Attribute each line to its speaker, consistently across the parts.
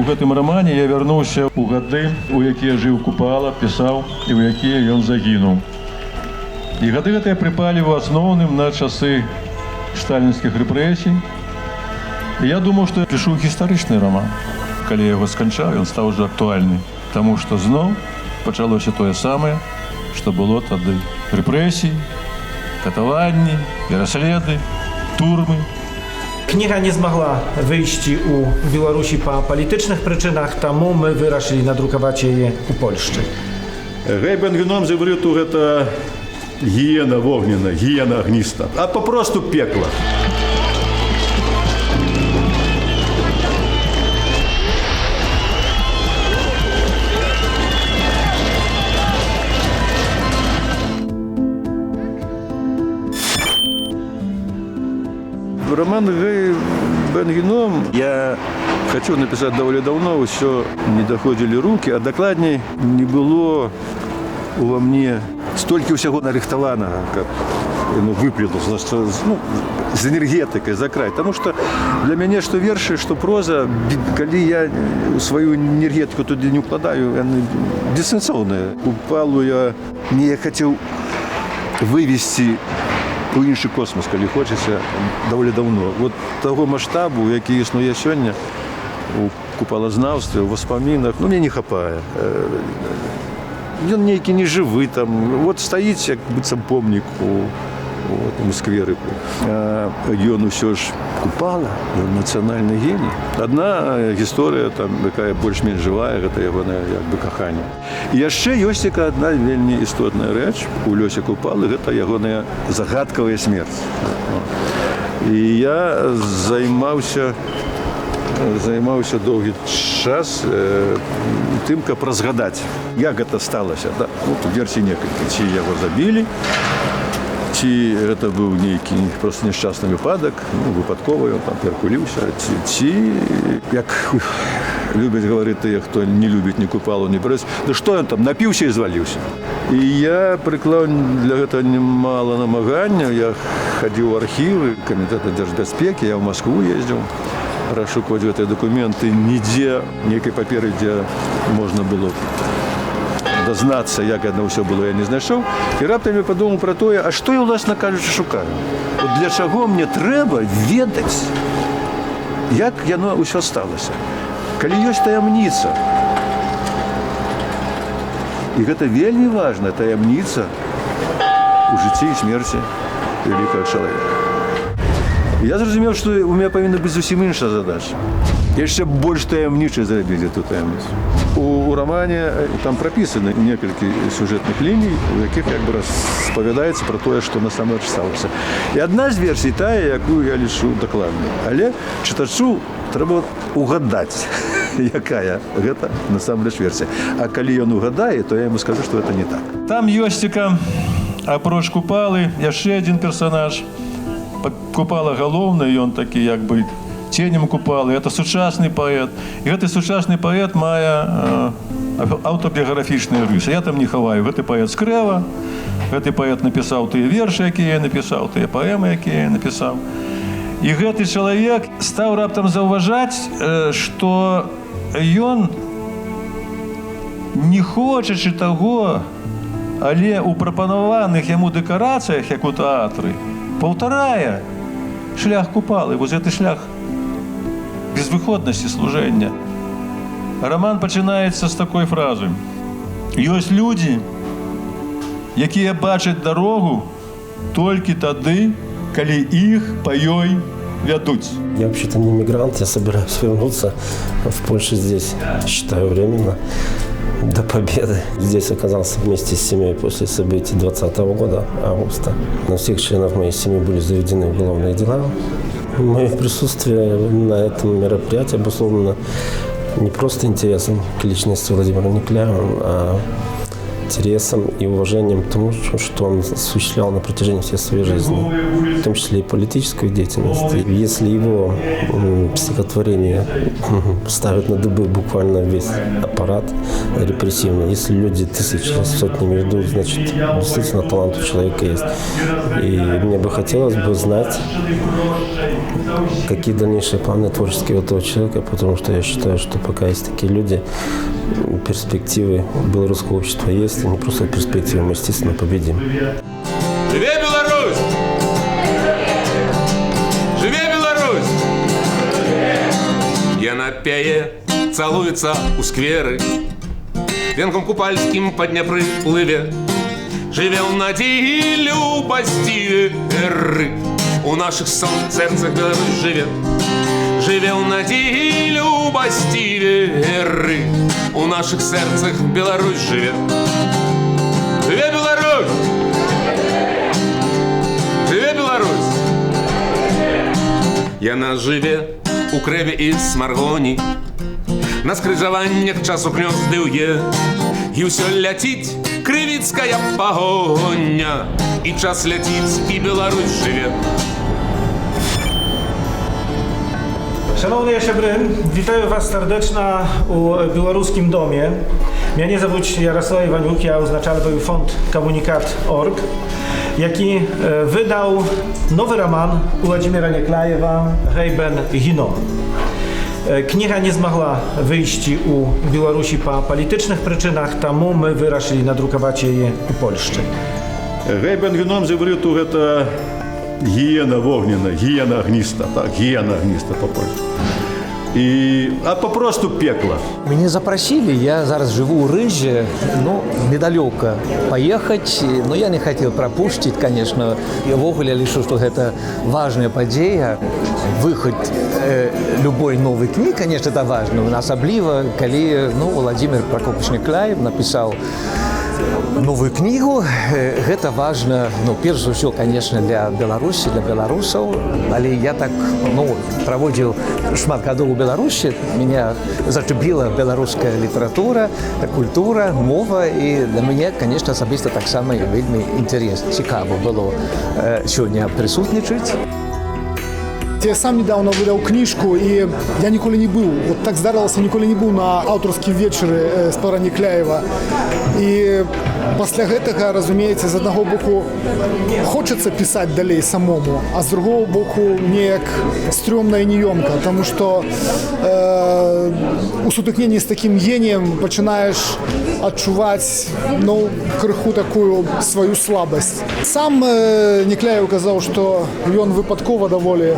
Speaker 1: у гэтым рамане я вярнуўся ў гады, у якія жыў Купала, пісаў і ў якія ён загінуў. І гады гэтыя прыпалі ў асноўным на часы сталінскіх рэпрэсій. І я думаў, што я пішу гістарычны раман. Калі я яго сканчаў, ён стаў ужо актуальны, таму што зноў пачалося тое самае, што было тады. Рэпрэсіі, катаванні, пераследы, турмы.
Speaker 2: Kniha nie zmogła wyjść u Białorusi po politycznych przyczynach, тому my wyraszyli nadrukować je u Polszczy.
Speaker 3: Гай Бен-Гвіном з івриту – це гієна вогняна, гієна огниста, а попросту пекло. Роман Гай Бен-Гвіном я хочу написать довольно давно, все не доходили руки, а докладней не было во мне столько всего нарихтованного, как выплюнулось, с энергетикой за край. Потому что для меня что верши, что проза, когда я свою энергетику туда не укладаю, она дистанционная. Купалу я не хотел вывести у інший космос, коли хочеться, доволі давно. От того масштабу, який існує сьогодні у купалознавстві, у воспоминах, мені не хапає. Він ніякий не живий там. От стоїть, як быццам помнік у скверику. Ён усё ж Купала, ён нацыянальны геній. Одна гісторыя, яка больш-менш жывая, гэта ягонае каханне. І яшчэ ёсць одна вельмі істотная рэч у Лёсе Купалы, гэта ягоная загадкавая смерць. І я займаўся доўгі час тым, каб разгадаць, як гэта сталася. Тут версій некалькі. Ці яго забілі, ці гэта быў нейкі просто няшчасны выпадак, выпадкова ён там перкуліўся, ці, як любяць гаварыць тыя, хто не любіць ні Купалу, ні прэс, да што ён там, напіўся і зваліўся. І я прыклаў для гэтага немало намаганняў, я хадзіў у архівы Камітэта дзяржбяспекі, я ў Маскву ездзіў, расшукваць гэтыя дакументы, нідзе, нейкай паперы, дзе можна было дазнацца, як яно ўсё было, я не знайшоў. І раптам я падумаў пра тое, а што я, уласна кажучы, шукаю? От для чаго мне трэба ведаць, як яно ўсё сталася? Калі ёсць таямніца. І гэта вельмі важная таямніца у жыцці і смерці вялікага чалавека. Я зразумеў, што у меня павінна быць зусім іншая задача. Яшчэ больш таямнічай зрабіць эту таямніцу. У романе там прапісаны некалькі сюжэтных ліній, у якіх распавядаецца пра тое, што насамрэч сталася. І адна з версій тая, якую я лічу дакладнай. Але чытачу трэба угадаць, якая гэта насамрэч версія. А калі ён угадае, то я яму скажу, што гэта не так.
Speaker 1: Там ёсціка, апроч Купалы, яшчэ адзін персанаж. Купала галоўны, ён такі як бы ценем Купалы. Это сучасны паэт. І гэты сучасны паэт мае аўтабіяграфічныя рысы. Я там не хаваю. Гэты паэт з Крэва, гэты паэт напісаў тыя вершы, якія я напісаў, тыя паэмы, якія я напісаў. І гэты чалавек стаў раптам заўважаць, што ён, не хочачы таго, але ў прапанаваных яму дэкарацыях, як у тэатры, паўтарае шлях Купалы. Вось гэты шлях безвыходнасці служэння. Роман пачынаецца з такой фразы. Ёсць людзі, якія бачаць дарогу толькі тады, калі іх па ёй вядуць.
Speaker 4: Я вообще-то не мигрант, я собираюсь вернуться в Польшу здесь, считаю, временно, до победы. Здесь оказался вместе с семьей после событий 2020 года, августа. На всех членов моей семьи были заведены уголовные дела. Мое присутствие на этом мероприятии обусловлено не просто интересом к личности Владимира Николяева, а интересом и уважением к тому, что он осуществлял на протяжении всей своей жизни, в том числе и политическую деятельность. И если его стихотворение ставит на дыбы буквально весь аппарат репрессивный, если люди тысячи, сотнями идут, значит, действительно талант у человека есть. И мне бы хотелось бы знать, какие дальнейшие планы творческие у этого человека, потому что я считаю, что пока есть такие люди, перспективы белорусского общества есть, и не просто перспективы, мы, естественно, победим.
Speaker 5: Живе Беларусь! Живе Беларусь! Яна пяе, целуется у скверы, венком купальским по Днепры плыве. Живе в надії любості эры, у наших серцах Беларусь живе. Живе в надії любості эры, у наших серцах Беларусь живе. Живе Беларусь! Живе Беларусь! Яна живе у крові і смаргоні, на скрижаваннях часу гнёздує, і все летить кривицкая погоня, і час летить, і Беларусь живе.
Speaker 2: Szanowni siebry, witam Was serdecznie u Białoruskim Domie. Mnie zawód Jarosław Iwaniuk, ja oznaczalby Fond Komunikat.org, jaki wydał nowy roman Władimira Nieklajewa Hejben Gino. Kniha nie zmogła wyjść u Białorusi po politycznych przyczynach, тому my wyraszyli nadrukować jej u Polszczy.
Speaker 3: Гейбен Геном з івриту – це гієна вогняна, гієна огниста, так, гієна огниста по-польськи. А попросту пекло.
Speaker 6: Меня запросили, я зараз живу у Рыже, ну, недалеко поехать, но я не хотел пропустить, конечно. Я вовремя лишу, что это важная подея. Выход любой новой книги, конечно, это важно. Особливо, коли, Владимир Прокопович Некляев написал новую книгу. Это важно, перш за все, конечно, для Беларуси, для белорусов. Але я так, проводил шмат годов у Беларуси. Меня зачепила белорусская литература, культура, мова. И для меня, конечно, особисто так само вельми интересно, цікаво было сегодня присутствовать.
Speaker 7: Я сам недавно выдал книжку, и я николи не был, вот так здарылся, николи не был на аўтарскім вечары Спара Некляева. І пасля гэтага, разумееце, з аднаго боку хочацца пісаць далей самому, а з другого боку неяк стрёмна і неёмка, тому што у сутыкненні з такім геніем пачынаеш адчуваць, крыху такую сваю слабасць. Сам Некляев казаў, што ён выпадкова даволі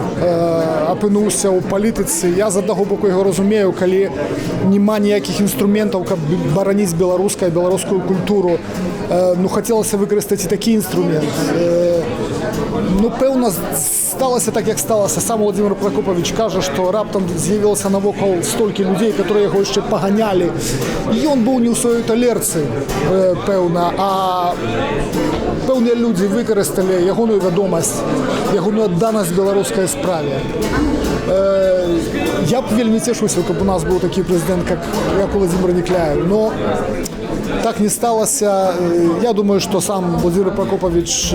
Speaker 7: апынуўся ў палітыцы. Я з аднаго боку яго разумею, калі няма ніякіх інструментаў, каб бараніць беларускую культуру. Хацелася выкарыстаць і такі інструмент. Пэўна, сталася так, як сталася. Сам Владимир Прокопович кажа, што раптам з'явілася навокал столькі людзей, которые яго яшчэ паганялі. Ён быў не ў сваёй талерцы, пэўна, а пэўныя людзі выкарысталі ягоную вядомасць, ягоную адданасць беларускай справе. Я б вельмі цешуся, каб у нас быў такі прэзідэнт, як Владимир Некляев. Но так не сталася. Я думаю, што сам Владимир Прокопович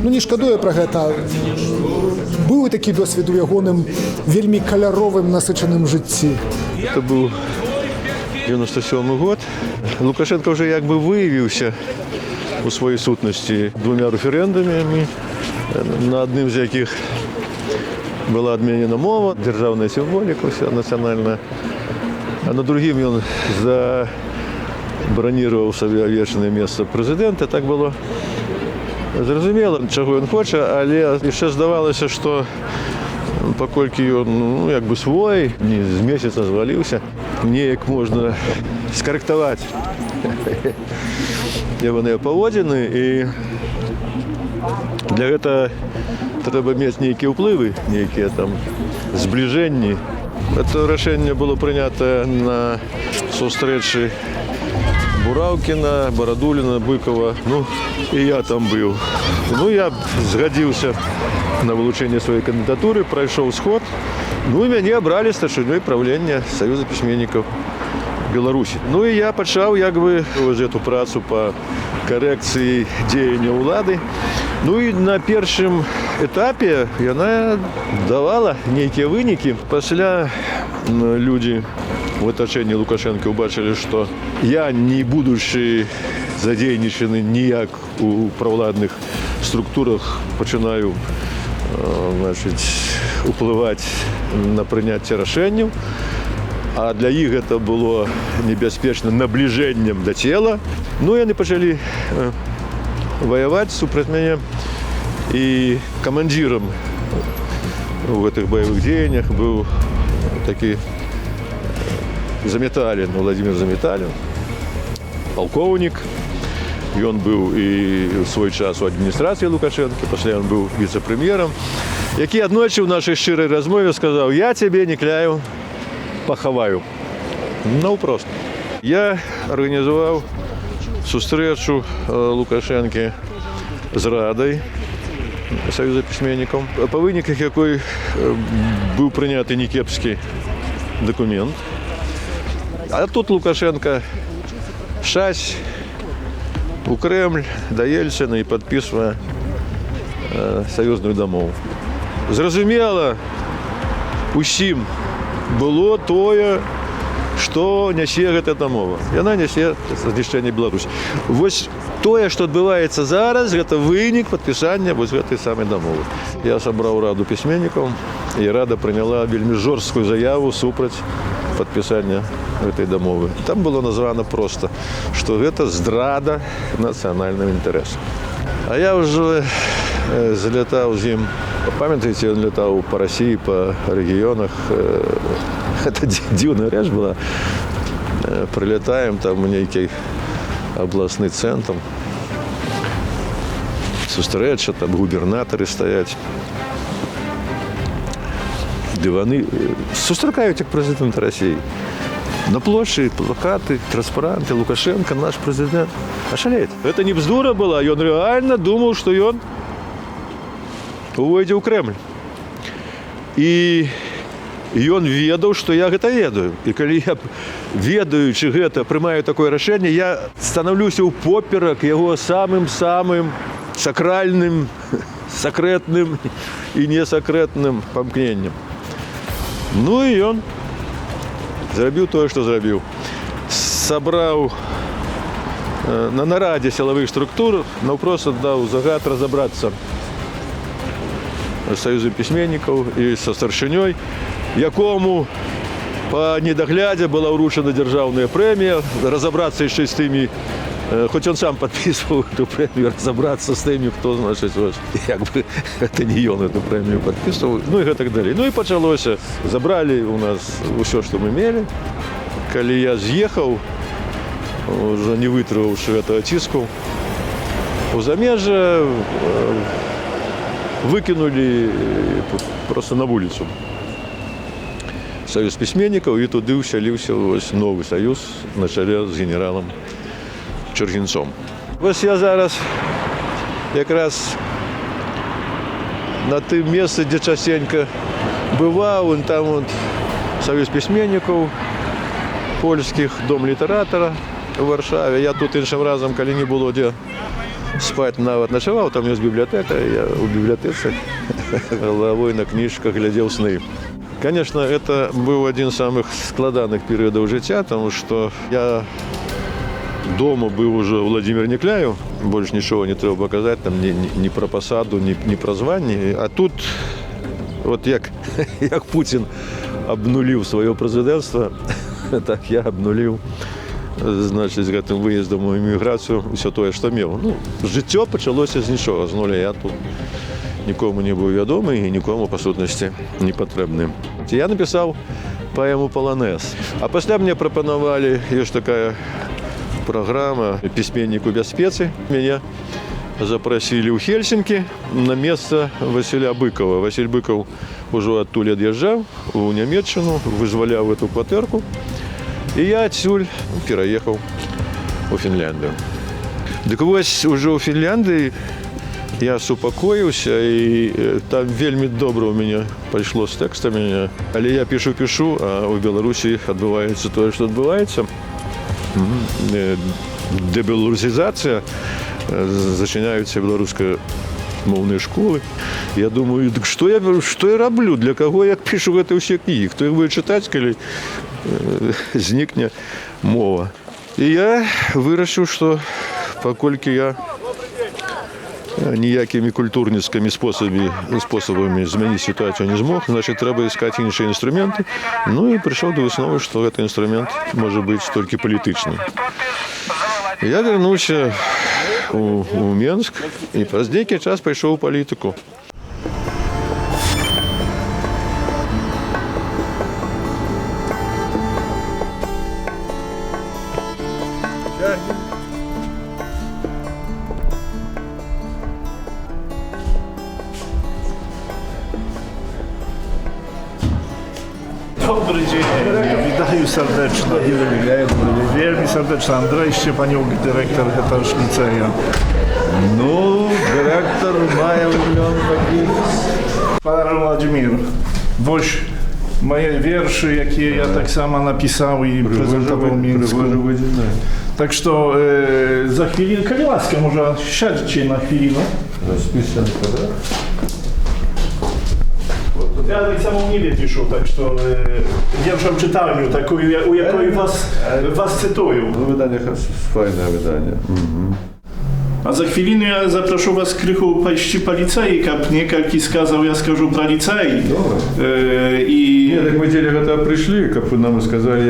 Speaker 7: не шкадуе пра гэта. Быў такі досвед у ягоным вельмі каляровым, насычаным жыцці.
Speaker 3: Это был 97 год. Лукашенко уже як бы выявіўся у своей сутности двумя референдумами, на одним из яких была отменена мова, державная символика вся национальная, а на другим он забронировал себе вечное место президента. Так было зрозуміло, чого він хоче, але ще здавалося, що покольки він якби свой, не з місяця звалився, ніяк можна скоректувати его поводины, и для этого треба иметь некие уплывы, некие там сближения. Это решение было принято на зустрічі Буравкина, Бородулина, Быкова. И я там был. Я згодился на вилучення своей кандидатуры, прошел сход. И меня обрали старшиною правления Союза письменников Беларусі. Ну і я пачаў як бы эту працу по карэкцыі дзеяння ўлады. Ну і на першым этапе яна давала нейкія вынікі. Пасля людзі в атачэнні Лукашэнкі ўбачылі, што я, не будучы задзейнічаны ніяк у праўладных структурах, пачынаю уплываць на прыняцце рашэнняў. А для іх гэта было небяспечна набліжэннем да цела. Ну, яны пачалі ваяваць супраць мяне. І камандзірам у гэтых баявых дзеяннях быў такі Заметалін, Владимир Заметалін, палкоўнік. Ён быў і ў свой час у адміністрацыі Лукашэнкі, пасля ён быў віцэ-прэм'ерам, які аднойчы ў нашай шчырай размове сказаў: «Я цябе, Некляеў, пахаваю». Наўпрост. Я арганізаваў сустрэчу Лукашэнкі з Радай Саюза пісьменнікаў, па выніках якой быў прыняты некепскі дакумент. А тут Лукашенко шась у Кремль да Ельцина і падпісвае саюзную дамову. Зразумела, усім было тое, што нясе гэта дамова. Яна нясе знішчэнне Беларусі. Вось тое, што адбываецца зараз, гэта вынік падпісання вось гэтай самай дамовы. Я сабраў раду пісьменнікаў, і рада прыняла вельмі жорсткую заяву супраць падпісання гэтай дамовы. Там было названа проста, што гэта здрада нацыянальнага інтарэсу. А я ўжо залятаў з ім. Памятаеце, ён лятаў па Расіі, па рэгіёнах. Гэта дзіўная рэч была. Прылятаем там у нейкі абласны цэнтр. Сустрэча, там губернатары стаяць. Дываны сустракаюць як прэзідэнта Расіі. На плошчы плакаты, транспаранты, Лукашенко, наш прэзідэнт. Ашалеет. Гэта не бздура была, ён рэальна думаў, што ён увойдзе ў Кремль. І ён ведаў, што я гэта ведаю. І калі я, ведаючы гэта, прымаю такое рашэнне, я станаўлюся ў поперак яго самым-самым сакральным, сакрэтным і несакрэтным памкненнем. Ну і ён зрабіў тое, што зрабіў. Сабраў на нарадзе сілавых структур, наўпрост даў загад разабрацца з Саюзам пісьменнікаў і са старшынёй, якому па недаглядзе была ўручана дзяржаўная прэмія, разабрацца яшчэ з тымі, хоць ён сам падпісваў эту прэмію, разабрацца з тымі, хто, значыць, як бы гэта не ён эту прэмію падпісваў, ну і гэтак далей. Ну і пачалося. Забралі у нас ўсё, што мы мелі. Калі я з'ехаў, ужо не вытрываўшы гэтага ціску, у замежжа выкінулі проста на вуліцу Саюз пісьменнікаў, і туды ўсяліўся новы саюз на чале з генералам Чэргінцом. Вось я зараз якраз на тым месцы, дзе часценька бываў, там Саюз пісьменнікаў польскіх, дом літаратара у Варшаве. Я тут іншым разам, калі не было дзе спаць, нават начаваў, там ёсць бібліятэка, я ў бібліятэцы галавой на кніжках глядзеў сны. Конечно, это быў адзін з самых складаных перыядаў жыцця, таму што я дома быў ужо Владимир Некляеў, больш нічога не трэба паказаць, там ні пра пасаду, ні пра званне. А тут, вот як Путін абнуліў сваё прэзідэнцтва, так я абнуліў, значыць, з гэтым выездам у эміграцыю ўсё тое, што меў. Ну, жыццё пачалося з нічога, з нуля. Я тут нікому не быў вядомы і нікому, па сутнасці, не патрэбны. Я напісаў паэму «Паланез». А пасля мне прапанавалі, ёсць такая праграма «Пісьменнік у бяспецы». Мяне запрасілі ў Хельсінкі на месца Васіля Быкова. Васіль Быкаў ужо адтуль ад'язджаў у Нямецчыну, вызваляў эту кватэрку. І я адсюль пераехаў у Фінляндыю. Дык вось ужо ў Фінляндыі я супакоіўся, і там вельмі добра ў мяне пайшло з тэкстамі. Але я пішу, а ў Беларусі адбываецца тое, што адбываецца. Дебеларусізацыя, зачыняюцца беларускамоўныя школы. Я думаю, дык што я раблю, для каго я пішу гэта ўсе кнігі, хто іх будзе чытаць, калі знікне мова. І я вырашыў, што паколькі я ніякімі культурніцкімі спосабамі змяніць сітуацыю не змог, значит, трэба искаць іншыя інструменты. Ну і прыйшоў да высновы, што гэты інструмент можа быць толькі палітычны. Я вярнуўся у Менск і праз нейкі час пайшоў у палітыку.
Speaker 8: Dobry dzień, witaję serdecznie. Wielmi serdecznie. Andrzej Szczepaniuk, dyrektor Hetarz Liceja.
Speaker 3: Ну, директор має мільйон таких.
Speaker 8: Pan Władimir, woś moje wiersze, jakie ja tak samo napisał i prezentował w Mińsku. Tak что za chwilę, коли ласка, może siadźcie na chwilę. Ja tak samo w niebie piszę, tak что wierszem czytałem, taką, u jakiej was cytują.
Speaker 3: Ну, видання файне видання.
Speaker 8: A za chwilę ja zaproszę was krychu paści po licei, kap niekalki skazał, ja skażu pra licei.
Speaker 3: Ні, так ми тільки гэта прийшли, каб ви нам сказали,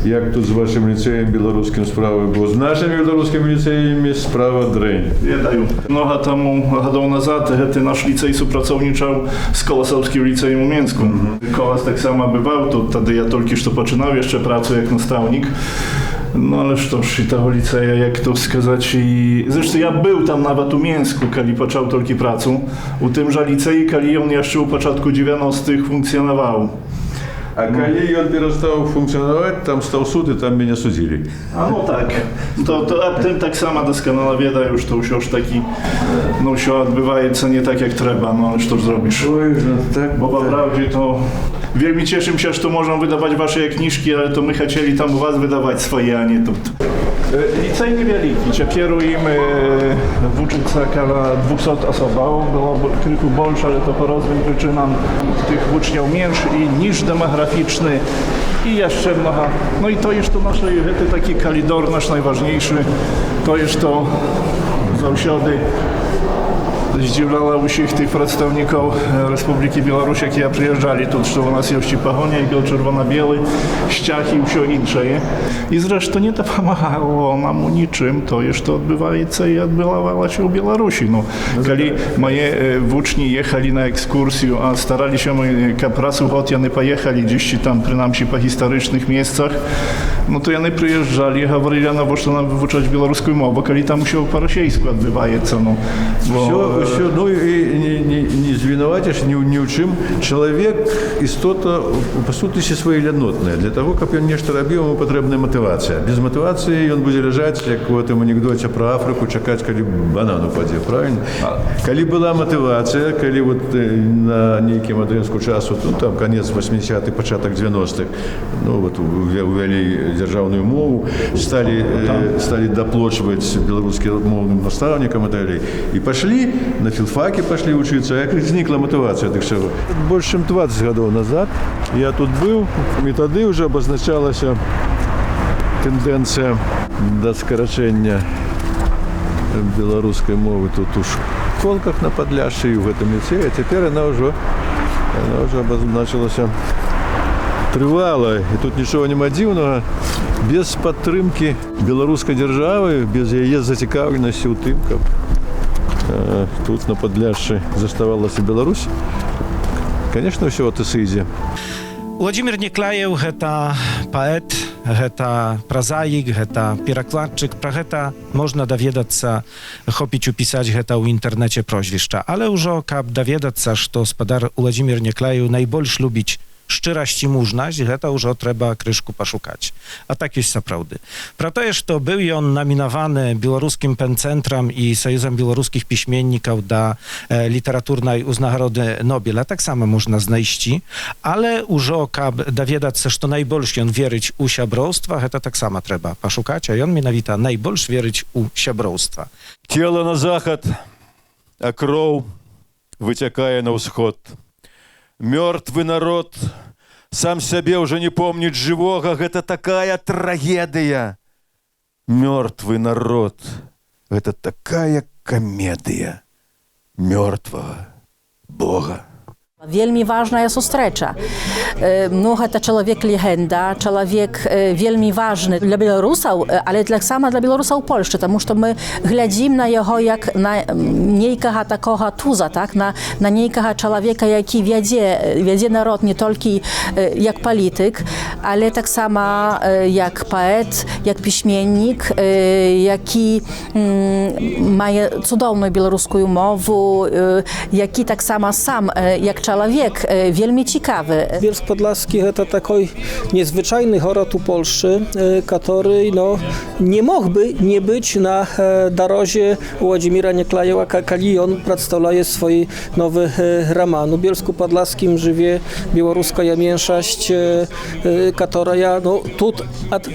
Speaker 3: як тут з вашим ліцеєм білоруським справи, бо з нашими білоруськими ліцеями справа дрень.
Speaker 8: Wiedają. Mnoha temu годов назад ty nasz licej współpracowniczał z Kolosowskim Liceum u Mięsku. Kolas tak samo bywał, to wtedy ja tylko co poczynał jeszcze pracę jak nastavnik. No ale sztoż i tego liceja, jak to wskazać i... Zresztą ja był tam nawet u Mięsku, kiedy począł tylko pracę. U tymże licei, kiedy on jeszcze u początku 90-tych funkcjonował.
Speaker 3: А коли ён перестаў функцыянаваць, там стаў суд і там мяне судзілі.
Speaker 8: A no tak, to a tym tak samo doskonale wieda już to już taki, no się odbywaється nie tak jak trzeba, no ale co zrobisz?
Speaker 3: Ой, так,
Speaker 8: Bo naprawdę to wielmi cieszę się, że to możemy wydawać wasze kniżki, ale to my chcieli tam u was wydawać swoje, a nie tu. Licej niewielki, kierujemy włóczyca kala 200 osób, było kilku больше, ale to po różnym przyczynam tych uczniów mniejszy i niż demograficzny i jeszcze mnoha. No i to jest to nasze taki kalidor nasz najważniejszy, to jest to zawsiady zdziwiała wszystkich tych przedstawników Republiki Białorusi, jak ja przyjeżdżali tu, że u nas jest pagonia i czerwono-biały, ściach i wszystko inne. I zresztą nie to pomagało nam niczym, to jest to odbywaється i odbywało się u Białorusi. No, kiedy moje włóczni jechali na ekskursję, a starali się kaprasu, choć oni pojechali gdzieś tam, przynajmniej po historycznych miejscach, no to oni przyjeżdżali i mówili, no bo co nam wyuczać białoruską mowę, kiedy tam się po rosyjsku odbywaється. No, bo,
Speaker 3: Все, ну і не звінаваціш ні ў чым. Чалавек істота па сутнасці сваёй лянотная. Для таго, каб ён нешта рабіў, яму патрэбная матывацыя. Без матывацыі ён будзе ляжаць, як у гэтым анекдоце пра Афрыку, чакаць, калі банан упадзе, правильно? Калі была матывацыя, калі вот на нейкім адрезку часу, ну там канец 80-х, пачатак 90-х, ну вот увялі дзяржаўную мову, сталі даплочваць беларускім моўным настаўнікам і далей. І пашлі на філфакі пашлі вучыцца, як знікла матывацыя тых чаго. Больш чым 20 гадоў назад я тут быў, і тады ўжо абазначалася тэндэнцыя да скарачэння беларускай мовы тут у школках на Падляшшы і ў гэтым ліцеі, а цяпер яна ўжо абазначылася трывала, і тут нічога няма дзіўнага. Без падтрымкі беларускай дзяржавы, без яе зацікаўленасці ў тым, каб тут на Падляшшы заставалася Беларусь, конечно, ўсё от ісыдзе.
Speaker 2: Władimir Nieklajew гэта паэт, гэта празаік, гэта перакладчык. Пра гэта можна даведацца, хопіць упісаць гэта ў інтэрнэце прозвішча. Але ўжо, каб даведацца, што спадар Władimir Nieklajew найбольш любіць шчырасць і мужнасць, гэта ўжо трэба крышку пашукаць. А так ёсць сапраўды. Пра тое, што быў ён намінаваны беларускім пенцэнтрам і Саюзам беларускіх пісьменнікаў да літаратурнай узнагароды Нобеля, таксама можна знайсці, але ўжо, каб даведацца, што найбольш ён верыць у сяброўства, гэта таксама трэба пашукаць, а ён менавіта найбольш верыць у сяброўства.
Speaker 3: Тело на захад, а кроў выцякае на ўсход. Мёртвы народ сам сябе ўжо не помніць жывога, гэта такая трагедыя. Мёртвы народ, гэта такая камедыя мёртвага Бога.
Speaker 9: Вельмі важная сустрэча. Ну, гэта чалавек-легенда, чалавек вельмі важны для беларусаў, але таксама для беларусаў Польшчы, таму што мы глядзім на яго як на нейкага такога туза, так? на нейкага чалавека, які вядзе народ не толькі як палітык, але таксама як паэт, як пісьменнік, які мае цудоўную беларускую мову, які таксама сам як człowiek wielmi ciekawy.
Speaker 10: Bielsk Podlaski to taki niezwyczajny город u Polszy, który nie mógłby nie być na dorozie Władimira Nieklajewa, kiedy on przedstawia swój nowy roman. U Bielsku Podlaskim żyje białoruska mniejszość, która tu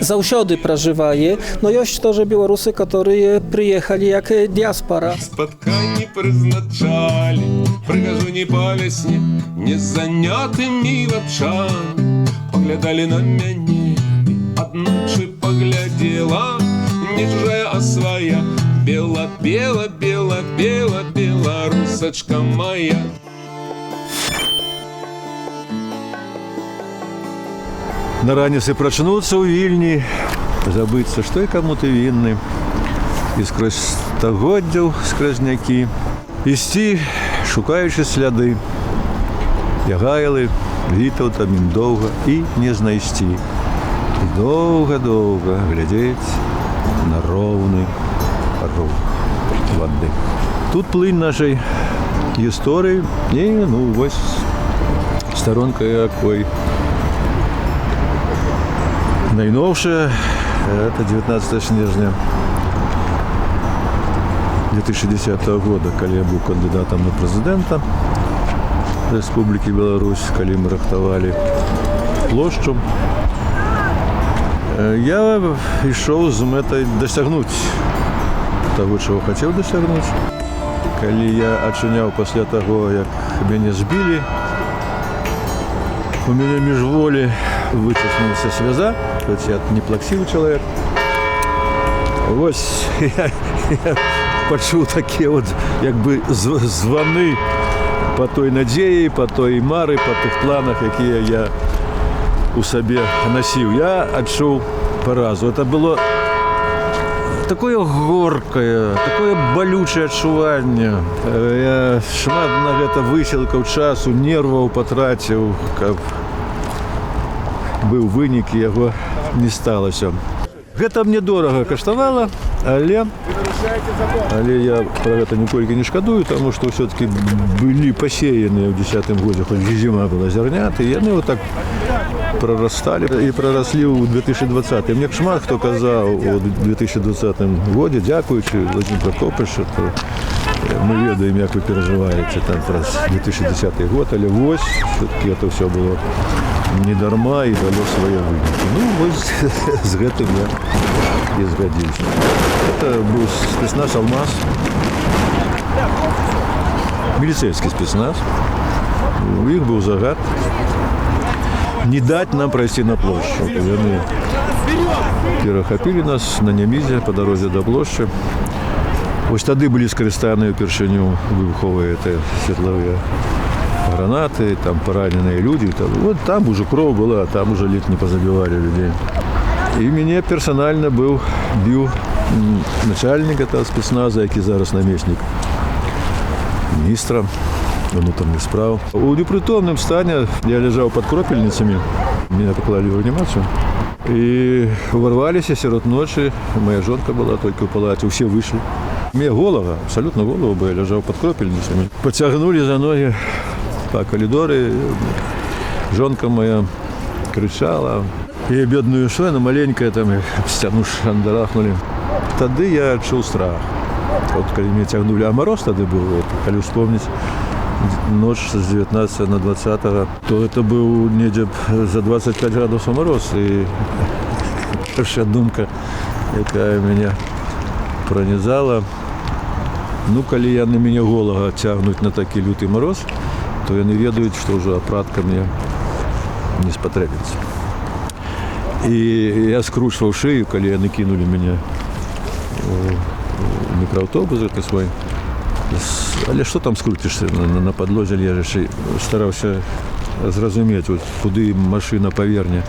Speaker 10: zawsze przeżywaje. No jest to, że Białorusy, którzy przyjechali jak diaspora.
Speaker 5: Spotkanie przeznaczali, прыгажуні по весні, незанятымі вачамі паглядалі на мяне, аднойчы паглядзела, не чужая, а свая, бела, бела, бела, бела, беларусачка моя.
Speaker 3: На раніцы прачнуцца ў Вільні, забыцца, што і каму ты вінны, і скрозь стагоддзяў скразнякі, ісці, шукаючы сляды, Ягайлы, Вітаўта, Міндоўга і не знайсці. І доўга-доўга глядзець на роўны рух вады. Тут плынь нашай гісторыі і, вось, старонка якой. Найноўшая, это 19 снежня 2010 года, калі я быў кандыдатам на прэзідэнта Рэспублікі Беларусь, калі мы рыхтавалі плошчу, я ішоў з мэтай дасягнуць таго, чаго хацеў дасягнуць. Калі я ачуняў пасля таго, як мяне збілі, у мяне міжволі выціснулася сляза, хоць я не плаксівы чалавек. Вось я пачуў такія як бы званы па той надзеі, па той мары, па тых планах, якія я у сабе насіў. Я адчуў паразу. Это было такое горкае, такое балючае адчуванне. Я шмат на гэта высілкаў часу, нерваў патраціў, каб быў вынік, і яго не сталася. Гэта мне дорага каштавала, але я пра гэта ніколькі не шкадую, таму што ўсё-такі былі пасеяныя ў 10-м годзе, хоць зіма была зярняты, і яны так прарасталі і прараслі ў 2020. Мне шмат хто казаў у 2020 годзе, дзякуючы Владимиру Прокопычу, мы ведаем, як вы перажываеце там праз 2010 год, але вось, все-таки это ўсё было не дарма і дало свае вынікі. Вось з гэтым я і згадзіўся. Это быў спецназ «Алмаз», міліцэйскі спецназ. У іх быў загад не даць нам прайсці на плошчу. Яны перахапілі нас на Нямізе па дарозе да плошчы. Вось тады былі скарыстаныя ўпершыню выбуховыя светлавыя гранаты, там пораненные люди. Вот там уже кровь была, там уже ледь не позабивали людей. И меня персонально бил начальник этого спецназа, який зараз наместник министра внутренних справ. У непритомном стане я лежал под кропельницами, меня поклали в реанимацию. И ворвались сирот ночи, моя жонка была только в палате, все вышли. Мне голова, абсолютно голова, я лежал под кропельницами. Потягнули за ноги по коридору, жонка моя кричала. И бедную швену маленькая там об стену шандарахнули. Тады я адчуў страх. Вот когда меня тягнули, а мороз тогда был, вот, если вспомнить, ночь с 19 на 20, то это был недзе за 25 градусов мороз. И першая думка, якая меня пронизала, ну, коли я на меня голого тягнуть на такий лютый мороз, то яны ведаюць, что уже апратка мне не спотребится. И я скручивал шею, коли яны кинули меня в микроавтобус это свой. Але что там скрутишься на подлозе лежишь? И старался зразумець, вот, куды машина поверне.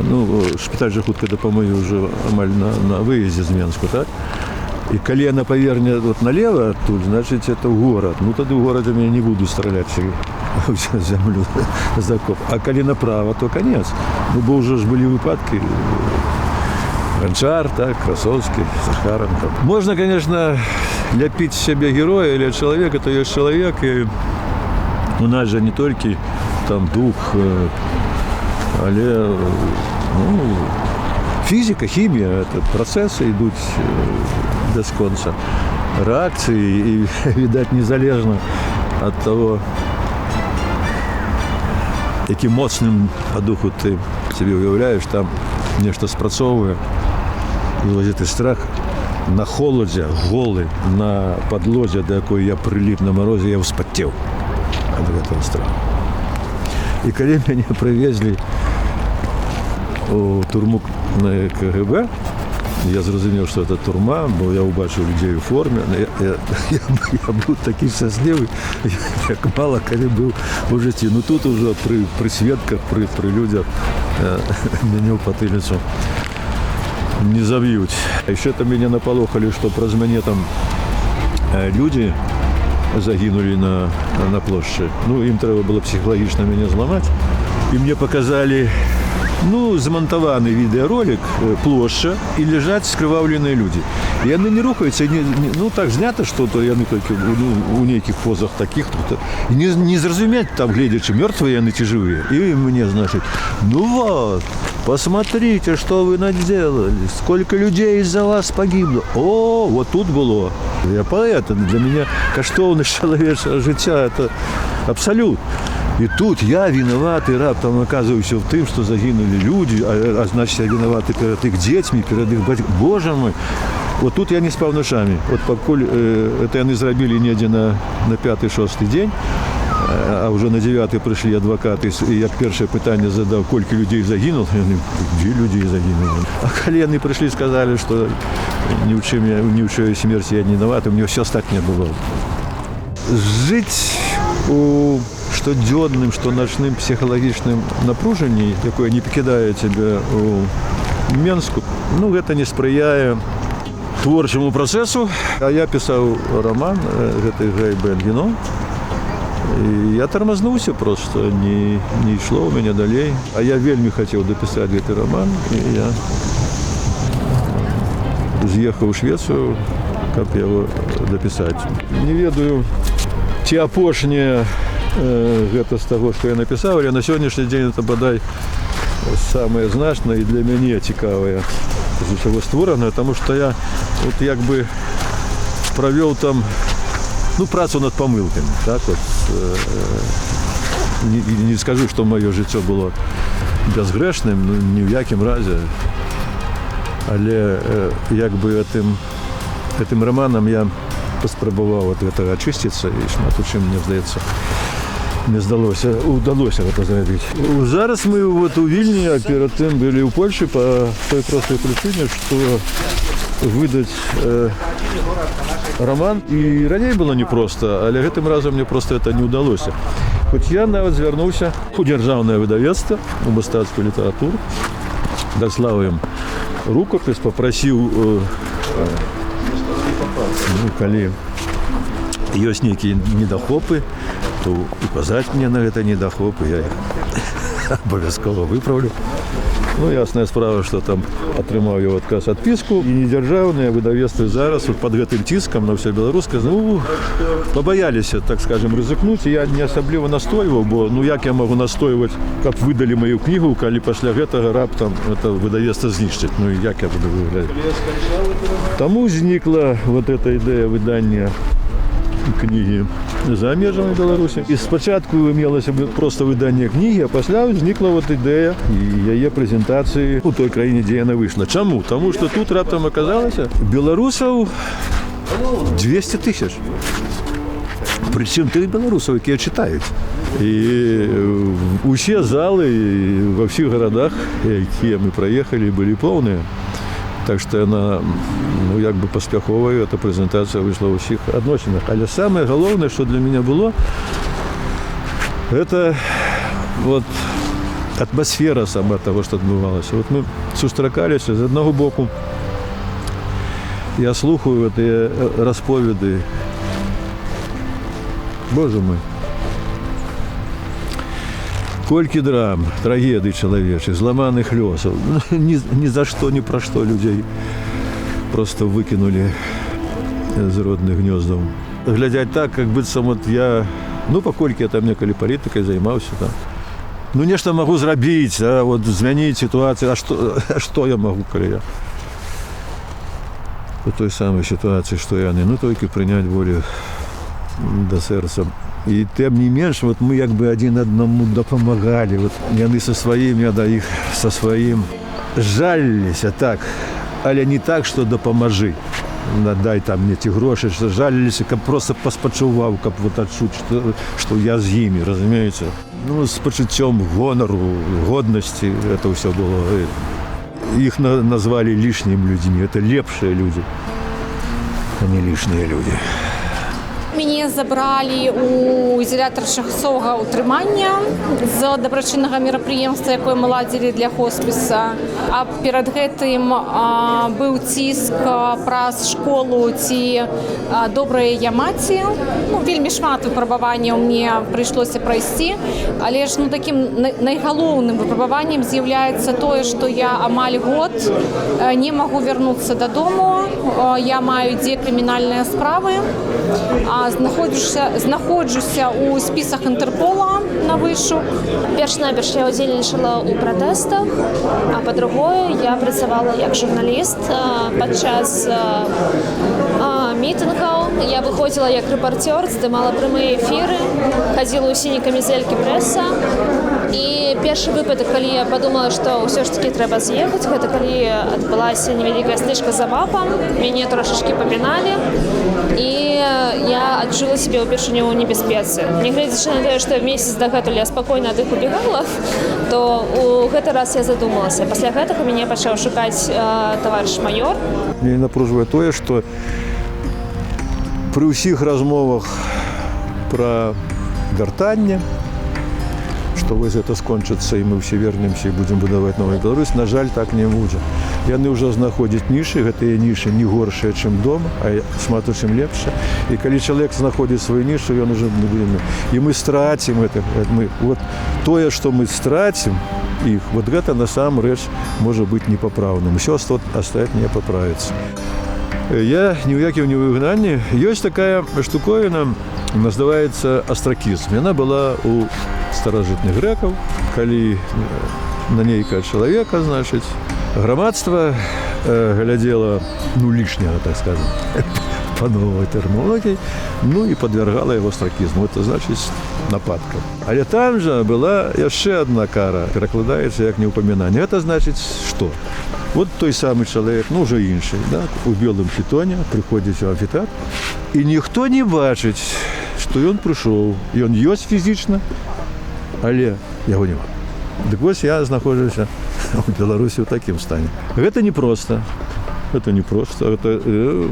Speaker 3: Ну, шпиталь же хутка дапамогі уже амаль на выезде з Менску, так? И коли она поверне вот налево тут, значит, это город. Ну, тогда в городе я не буду стрелять в землю, закоп. А коли направо, то конец. Ну, бо уже ж были выпадки. Гончар, так, Красовский, Захаренко. Можно, конечно, ляпить себе героя или человека, то есть человек. И у нас же не только там дух, але ну, физика, химия, это процессы идут без конца. Реакции, и, видать, незалежно от того, яким моцным по духу ты себе уявляешь, там нечто спрацовывает. І ось цей страх на холоді, голий, на подлозі, до якої я прилип на морозі, я вспотів від цього страху. І коли мене привезли у турму на КГБ, я зрозумів, що це турма, бо я побачив людей у формі. Я був такий щасливий, як мало коли був у житті. Ну тут вже при свідках, при людях мене в потилицю не забьют. Еще там меня наполохали, что праз мяне там люди загинули на площади. Ну, им треба было психологично меня зламать. И мне показали, ну, замонтованный видеоролик, площадь, и лежат скрывавленные люди. И они не рухаются, ну, так знято что-то, и они только у неких позах таких. И не зразуметь, там, глядячи, мертвые, они те живые. И мне, значит, ну вот, посмотрите, что вы наделали, сколько людей из-за вас погибло. О, вот тут было. Я поэт, для меня каштовность человеческого життя – это абсолют. И тут я виноватый, раптом оказываюсь в том, что загинули люди, а значит, я виноватый перед их детьми, перед их батьками. Боже мой! Вот тут я не спав ночами. Вот покуль это они зробили недзе на 5-6 день, а уже на 9-й пришли адвокаты, и я первое питание задал, сколько людей загинуло. Я говорю, где людей загинуло? А коли они пришли и сказали, что ни в чьей смерти я не виноват, у меня все так не было. Жить у штоденным, что ночным психологичным напружении, якое не покидает тебя у Менску, ну, это не сприяе творчому процессу. А я писал роман, это Гай Бенгіно. И я тормознулся просто, не шло у меня далей. А я вельми хотел дописать этот роман, и я съехал в Швецию, как его дописать. Не ведаю, те апошние гэта з того, что я написал, але на сегодняшний день это бодай самое значное и для меня цікавое з усього створено, потому что я вот як би провел там, ну, працу над помилками, так от. Не скажу, що моє життя було безгрешним, ну, ні в якому разі. Але якби тим романом я спробував від цього очиститися, і шмат чим, мені здається, удалося це зробити. Зараз ми от у Вільні, а перед тим були у Польщі по той простій причині, що видати роман. І раніше було непросто, але гэтым разом мне просто это не удалося. Хоч я навіть звернувся у державне видавецтво, у мистецьку літературу, дослав їм рукопис, попросив, ну, коли є некие недохопы, то указать мне на это недохопы, я их обов'язково виправлю. Ну, ясная справа, што там атрымаў я адказ адпіску. І недзяржаўныя выдавецтвы зараз вот пад гэтым ціскам на ўсё беларускае, ну, пабаяліся, так скажем, рызыкнуць. І я не асабліва настойваў, бо ну як я магу настойваць, каб выдалі маю кнігу, калі пасля гэтага раптам это выдавецтва знішчыць. Ну, як я буду выглядаць? Таму знікла вот эта ідэя выдання кнігі за межамі Беларусі. І спачатку мелася бы проста выданне кнігі, а пасля ўзнікла вот ідэя і яе прэзентацыі у той краіне, дзе яна выйшла. Чаму? Таму што тут раптам аказалася беларусаў 200 000. Прычым тых беларусаў, якія чытаюць. І усе залы ва ўсіх гарадах, якія мы праехалі, былі поўныя. Так што яна, ну, як бы паспяховая, эта прэзентацыя выйшла ў усіх адносінах. Але самае галоўнае, што для мяне было, гэта вот атмасфера сама таго, што адбывалася. Вот мы сустракаліся з аднаго боку. Я слухаю гэтыя расповеды. Боже мой. Колькі драм, трагедый чалавечых, зламаных лёсаў. Ні за што, ні пра што людзей просто выкінулі з родных гнёздаў. Глядзяць так, як быццам вот я, ну, паколькі я там некалі палітыкай займаўся, там. Ну, нешта магу зрабіць, а вот змяніць сітуацыю, а што я магу, калі я у той самай сітуацыі, што яны, ну, толькі прыняць волю да сэрца. І тым не менш, вот мы як бы адзін аднаму дапамагалі. Вот яны са сваім, я да іх са сваім. Жаліліся так, але не так, што дапамажы. Надай там мне ці грошы, што жаліліся, каб проста паспачуваў, каб вот адчуць, што я з імі, разумееце? Ну, з пачуццём гонару, годнасці, это ўсё было. Іх назвалі лішнім людзьмі, это лепшыя людзі, а не лішныя людзі.
Speaker 11: Мяне забралі ў ізалятар часовага ўтрымання з дабрачыннага мерапрыемства, якое мы ладзілі для хоспіса. А перад гэтым быў ціск праз школу ці добрая я маці. Ну, вельмі шмат выпрабаванняў мне прыйшлося прайсці, але ж такім найгалоўным выпрабаваннем з'яўляецца тое, што я амаль год не магу вярнуцца дадому. Я маю дзе крымінальныя справы. Знаходжуся ў спісах Інтэрпола на вышук.
Speaker 12: Перш-наперш я удзельнічала ў пратэстах, а па-другое, я працавала як журналіст падчас мітынгаў. Я выходзіла як рэпарцёр, здымала прамыя эфіры, хадзіла ў сіняй камізэлькі прэса. І першы выпадак, калі я падумала, што ўсё ж такі трэба з'ехаць, гэта калі адбылася невялікая стычка за МАПам, мяне трошачкі паміналі, і я адчула сябе ўпершыню ў небяспецы. Нягледзячы на тое, што месяц дагэтуль я спакойна ад іх убегала, то у гэты раз я задумалася. Пасля гэтага мяне пачаў шукаць таварыш маёр.
Speaker 3: Мяне напружвае тое, што пры ўсіх размовах пра вяртанне, што вось гэта скончыцца і мы ўсе вернемся і будзем будаваць новую Беларусь, на жаль, так не будзе. Яны ўжо знаходзяць нішы, гэтыя нішы не горшыя, чым дома, а шмат у чым лепшыя. І калі чалавек знаходзіць сваю нішу, ён уже не будзе. І мы страцім гэта. Вот тое, што мы страцім іх, вот гэта насамрэч можа быць непапраўным. Усё астатняе паправіцца. Я ні ў якім не выгнанні. Ёсць такая штуковіна, называецца астракізм. Яна была у старажытных грэкаў, калі на нейкага чалавека, значыць, грамадства глядзела, ну, лішняга, так скажем, па новай тэрмінологіі, ну і падвяргала яго астракізму. Это значыць нападкам. Але там жа была яшчэ адна кара, перакладаецца як неўпамінанне. Гэта значыць што? Вот той самы чалавек, ну, ўжо іншы, да, у белым хітоне прыходзіць у амфітэатр, і ніхто не бачыць, што ён прыйшоў. Ён ёсць фізічна, але яго няма. Дык вось я знаходжуся ў Беларусі ў такім стане. Гэта непроста. Гэта непроста. Гэта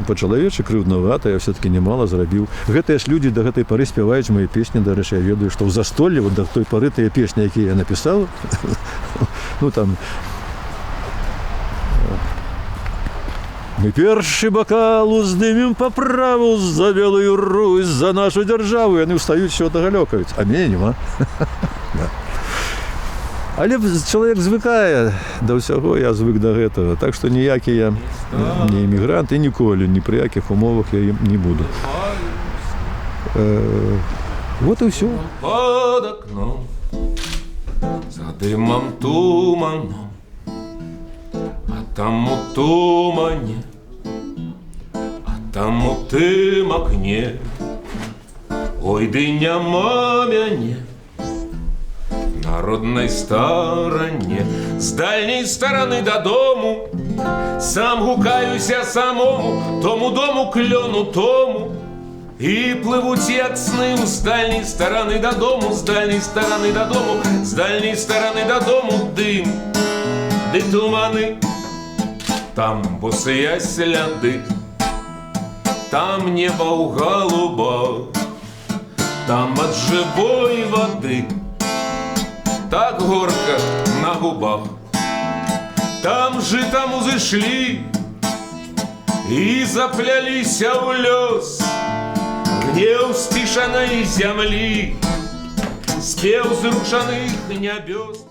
Speaker 3: па-чалавечы крыўднавата, я все-таки немало зрабіў. Гэтыя ж людзі да гэтай пары спяваюць мае песні, дарэчы, я ведаю, што ў застолле, вот да той пары тыя песні, якія я напісаў, ну там мы першы бакал уздымем па праву за белую Русь, за нашу дзяржаву. Яны ўстаюць, що далёкаюць, а мяне няма. Але чалавек звыкае да ўсяго, я звык да гэтага. Так што ніякі я не эмігрант і ніколі, ні пры якіх умовах я ім не буду. Вот і ўсё.
Speaker 5: Под окном, за дымом туманом, а там у тумане, а там у тым окне, ой, ды няма мяне на роднай стороне. З дальней стороны додому сам гукаюся самому, тому дому клёну тому. І пливуть, як сни, з дальній сторони додому, з дальній сторони додому, з дальній сторони додому дим, де тумани, там босія сляди, там небо голубо, там от живої води, так горько на губах, там житом узышлі і заплялися в лёс. Гнев стишаной земли, спев зрушаных небес.